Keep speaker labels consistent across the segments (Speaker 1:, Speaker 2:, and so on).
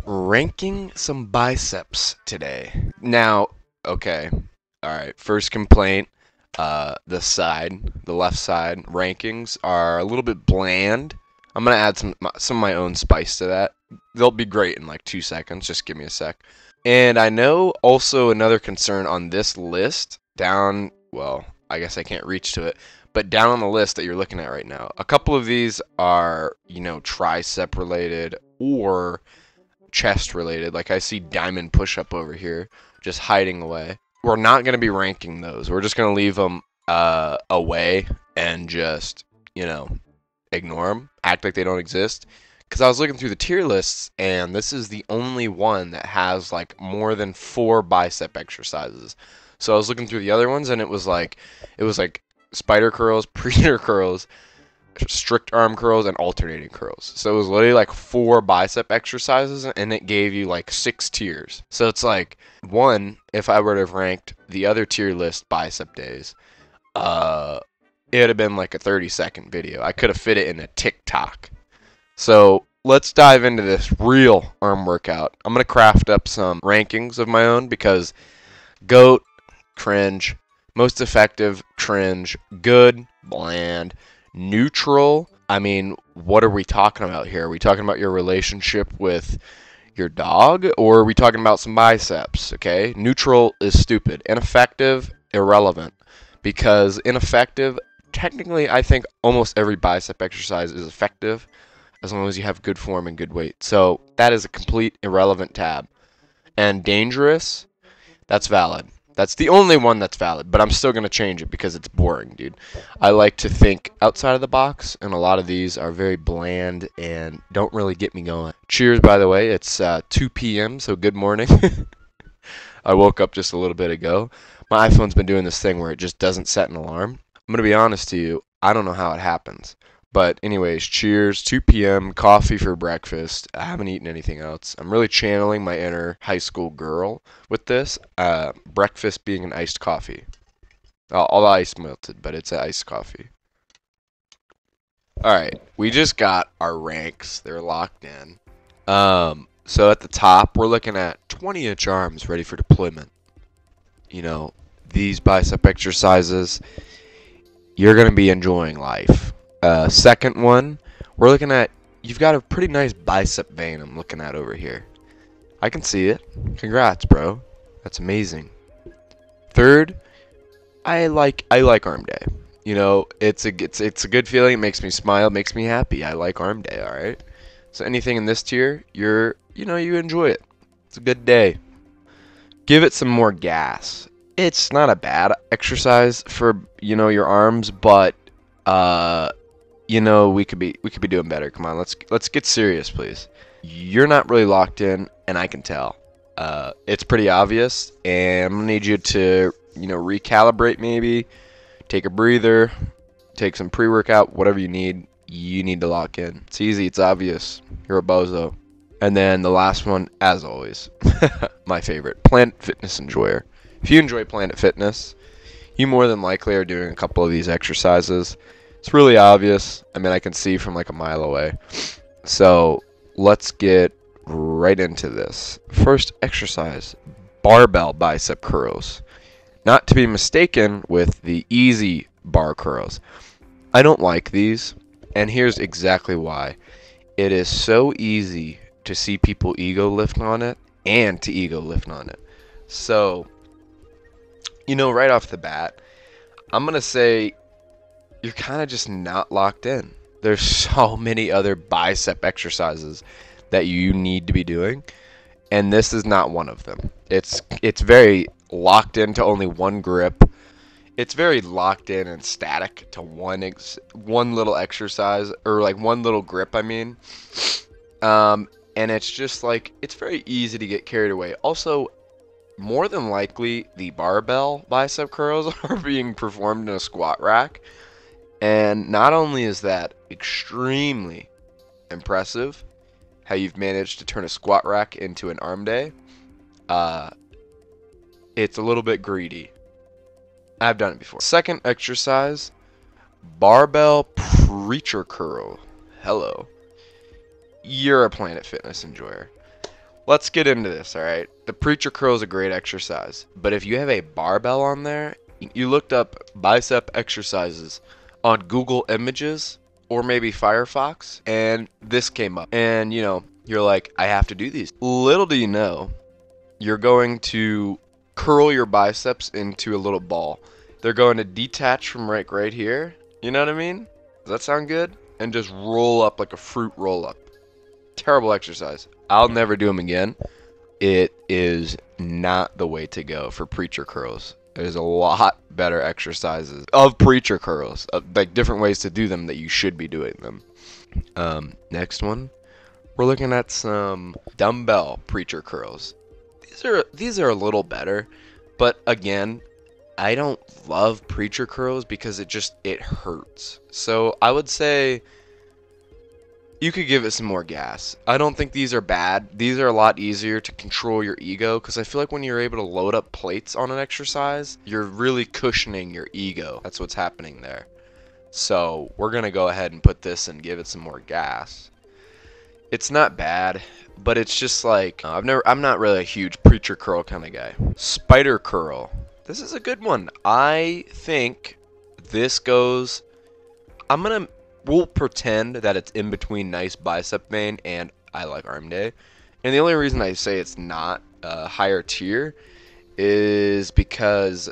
Speaker 1: Ranking some biceps today. Now, okay, all right. First complaint: the left side rankings are a little bit bland. I'm gonna add some of my own spice to that. They'll be great in like 2 seconds. Just give me a sec. And I know also another concern on this list down. Well, I guess I can't reach to it, but down on the list that you're looking at right now, a couple of these are tricep related or chest related. Like I see diamond push up over here just hiding away. We're not going to be ranking those. We're just going to leave them away and just, ignore them, act like they don't exist. Because I was looking through the tier lists, and this is the only one that has like more than 4 bicep exercises. So I was looking through the other ones, and it was like spider curls, preacher curls, strict arm curls, and alternating curls. So it was literally like 4 bicep exercises, and it gave you like 6 tiers. So it's like, one, if I were to have ranked the other tier list bicep days, it would have been like a 30-second video. I could have fit it in a TikTok. So let's dive into this real arm workout. I'm going to craft up some rankings of my own because GOAT, cringe, most effective, cringe, good, bland, neutral. I mean, what are we talking about here? Are we talking about your relationship with your dog, or are we talking about some biceps? Okay, neutral is stupid. Ineffective, irrelevant. Because ineffective, technically, I think almost every bicep exercise is effective as long as you have good form and good weight. So that is a complete irrelevant tab. And dangerous, that's valid. That's the only one that's valid, but I'm still going to change it because it's boring, dude. I like to think outside of the box, and a lot of these are very bland and don't really get me going. Cheers, by the way. It's 2 p.m., so good morning. I woke up just a little bit ago. My iPhone's been doing this thing where it just doesn't set an alarm. I'm going to be honest to you, I don't know how it happens. But anyways, cheers, 2 p.m., coffee for breakfast. I haven't eaten anything else. I'm really channeling my inner high school girl with this. Breakfast being an iced coffee. All the ice melted, but it's an iced coffee. Alright, we just got our ranks. They're locked in. So at the top, we're looking at 20-inch arms ready for deployment. These bicep exercises, you're going to be enjoying life. Second one, we're looking at, you've got a pretty nice bicep vein I'm looking at over here. I can see it. Congrats, bro. That's amazing. Third, I like arm day. It's a good feeling. It makes me smile, it makes me happy. I like arm day, all right? So anything in this tier, you enjoy it. It's a good day. Give it some more gas. It's not a bad exercise for, your arms, but we could be doing better. Come on, let's get serious, please. You're not really locked in, and I can tell. It's pretty obvious, and I'm gonna need you to, recalibrate maybe, take a breather, take some pre-workout, whatever you need. You need to lock in. It's easy, it's obvious. You're a bozo. And then the last one, as always, my favorite, Planet Fitness enjoyer. If you enjoy Planet Fitness, you more than likely are doing a couple of these exercises. It's really obvious. I mean, I can see from like a mile away. So let's get right into this. First exercise, barbell bicep curls. Not to be mistaken with the easy bar curls. I don't like these, and here's exactly why. It is so easy to see people ego lift on it and to ego lift on it. So, right off the bat, I'm going to say you're kind of just not locked in. There's so many other bicep exercises that you need to be doing, and this is not one of them. It's very locked into only one grip. It's very locked in and static to one little exercise, or like one little grip, I mean. And it's just like, it's very easy to get carried away. Also, more than likely, the barbell bicep curls are being performed in a squat rack. And not only is that extremely impressive, how you've managed to turn a squat rack into an arm day, it's a little bit greedy. I've done it before. Second exercise, barbell preacher curl. Hello. You're a Planet Fitness enjoyer. Let's get into this, alright? The preacher curl is a great exercise, but if you have a barbell on there, you looked up bicep exercises on Google Images or maybe Firefox, and this came up. And, you're like, I have to do these. Little do you know, you're going to curl your biceps into a little ball. They're going to detach from right here. You know what I mean? Does that sound good? And just roll up like a fruit roll up. Terrible exercise. I'll never do them again. It is not the way to go for preacher curls. There's a lot better exercises of preacher curls, like different ways to do them that you should be doing them. Next one, we're looking at some dumbbell preacher curls. These are a little better, but again, I don't love preacher curls because it hurts. So I would say you could give it some more gas. I don't think these are bad. These are a lot easier to control your ego because I feel like when you're able to load up plates on an exercise, you're really cushioning your ego. That's what's happening there. So we're going to go ahead and put this and give it some more gas. It's not bad, but it's just like, I'm not really a huge preacher curl kind of guy. Spider curl. This is a good one. I think this goes, we'll pretend that it's in between nice bicep vein and I like arm day. And the only reason I say it's not a higher tier is because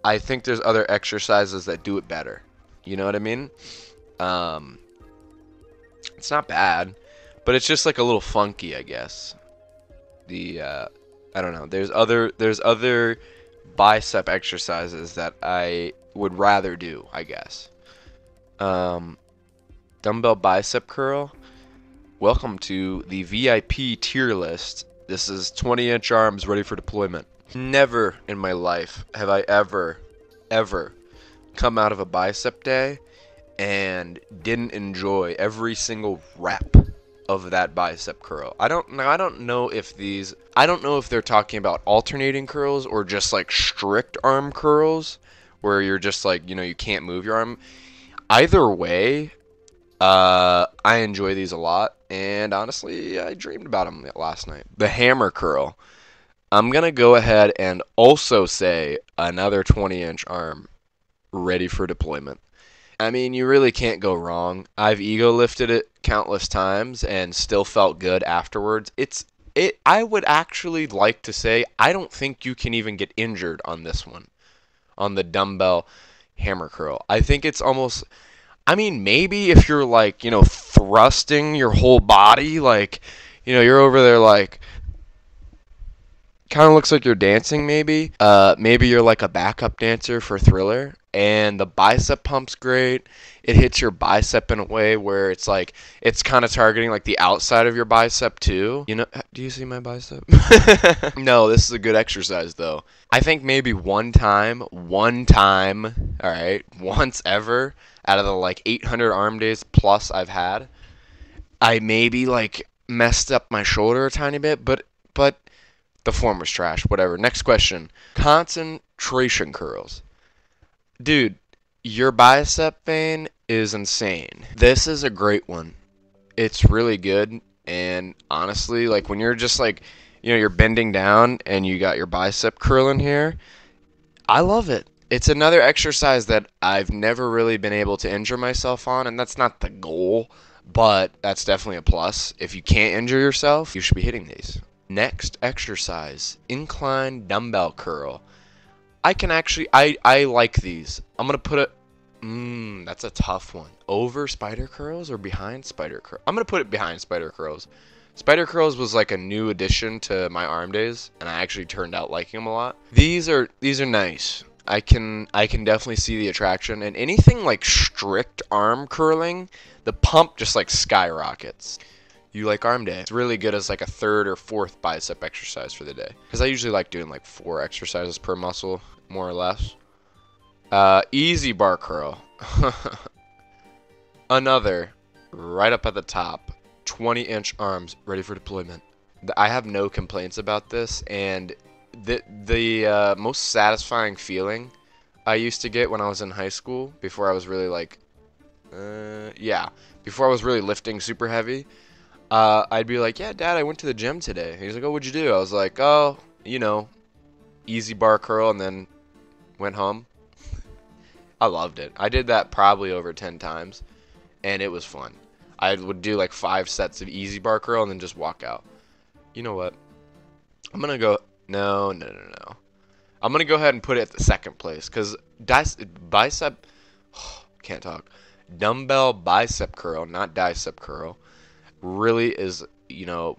Speaker 1: I think there's other exercises that do it better. You know what I mean? It's not bad, but it's just like a little funky, I guess. I don't know. There's other bicep exercises that I would rather do, I guess. Dumbbell bicep curl. Welcome to the VIP tier list. This is 20-inch arms ready for deployment. Never in my life have I ever come out of a bicep day and didn't enjoy every single rep of that bicep curl. I don't know if they're talking about alternating curls or just like strict arm curls where you're just like, you can't move your arm. Either way, I enjoy these a lot, and honestly, I dreamed about them last night. The hammer curl. I'm going to go ahead and also say another 20-inch arm ready for deployment. I mean, you really can't go wrong. I've ego lifted it countless times and still felt good afterwards. I would actually like to say I don't think you can even get injured on this one, on the dumbbell hammer curl. I think it's almost, I mean, maybe if you're like, thrusting your whole body, like, you're over there like, kind of looks like you're dancing maybe. Maybe you're like a backup dancer for Thriller, and the bicep pump's great. It hits your bicep in a way where it's like, it's kind of targeting like the outside of your bicep too. Do you see my bicep? No, this is a good exercise though. I think maybe one time, all right, once ever out of the like 800 arm days plus I've had, I maybe like messed up my shoulder a tiny bit, but the form was trash. Whatever. Next question. Concentration curls. Dude, your bicep vein is insane. This is a great one. It's really good. And honestly, like when you're just like, you're bending down and you got your bicep curling here, I love it. It's another exercise that I've never really been able to injure myself on, and that's not the goal, but that's definitely a plus. If you can't injure yourself, you should be hitting these. Next exercise, incline dumbbell curl. I like these. I'm going to put it, that's a tough one. Over spider curls or behind spider curls? I'm going to put it behind spider curls. Spider curls was like a new addition to my arm days, and I actually turned out liking them a lot. These are nice. I can definitely see the attraction, and anything like strict arm curling, the pump just like skyrockets. You like arm day. It's really good as like a third or fourth bicep exercise for the day. Because I usually like doing like 4 exercises per muscle, more or less. Easy bar curl. Another, right up at the top, 20-inch arms ready for deployment. I have no complaints about this, and the most satisfying feeling I used to get when I was in high school, before I was really like, before I was really lifting super heavy, I'd be like, yeah, Dad, I went to the gym today. He's like, oh, what'd you do? I was like, oh, easy bar curl, and then went home. I loved it. I did that probably over 10 times, and it was fun. I would do like 5 sets of easy bar curl and then just walk out. You know what? I'm going to go. No, no, no, no. I'm going to go ahead and put it at the second place because bicep. Can't talk. Dumbbell bicep curl, not dicep curl, really is,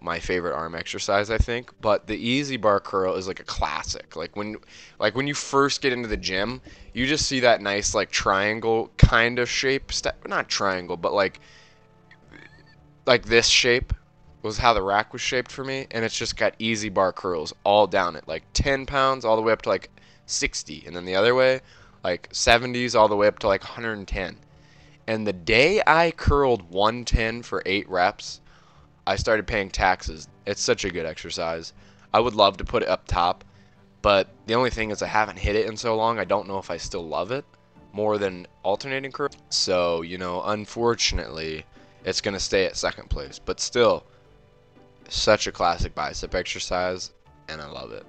Speaker 1: my favorite arm exercise, I think. But the easy bar curl is like a classic. Like when you first get into the gym, you just see that nice like triangle kind of shape, not triangle, but like this shape was how the rack was shaped for me, and it's just got easy bar curls all down it, like 10 pounds all the way up to like 60, and then the other way, like 70s all the way up to like 110. And the day I curled 110 for 8 reps, I started paying taxes. It's such a good exercise. I would love to put it up top, but the only thing is I haven't hit it in so long, I don't know if I still love it more than alternating curl. So, unfortunately, it's going to stay at second place. But still, such a classic bicep exercise, and I love it.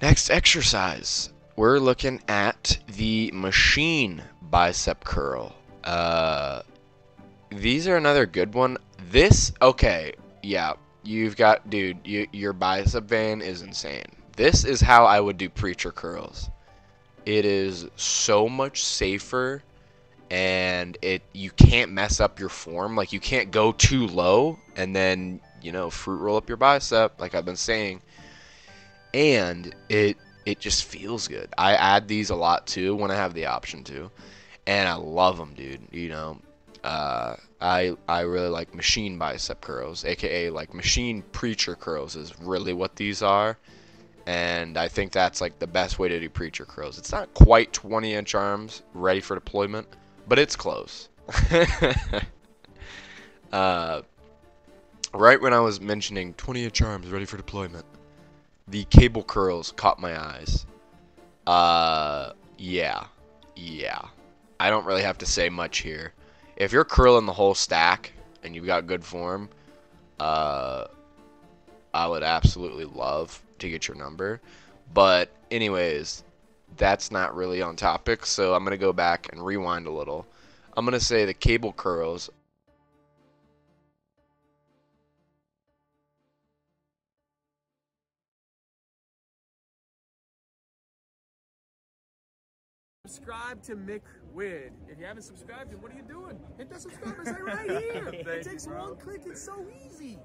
Speaker 1: Next exercise, we're looking at the machine bicep curl. These are another good one. Okay, yeah, you've got, dude, your bicep vein is insane. This is how I would do preacher curls. It is so much safer, and you can't mess up your form. Like, you can't go too low and then, fruit roll up your bicep, like I've been saying. And it just feels good. I add these a lot too when I have the option to, and I love them, dude. I really like machine bicep curls, aka like machine preacher curls is really what these are, and I think that's like the best way to do preacher curls. It's not quite 20-inch arms ready for deployment, but it's close. Right when I was mentioning 20-inch arms ready for deployment, the cable curls caught my eyes. Yeah. I don't really have to say much here. If you're curling the whole stack and you've got good form, I would absolutely love to get your number. But anyways, that's not really on topic, so I'm going to go back and rewind a little. I'm going to say the cable curls.
Speaker 2: Subscribe to MickWiddd. If you haven't subscribed, then what are you doing? Hit that subscribe button right here. It takes one click. It's so easy.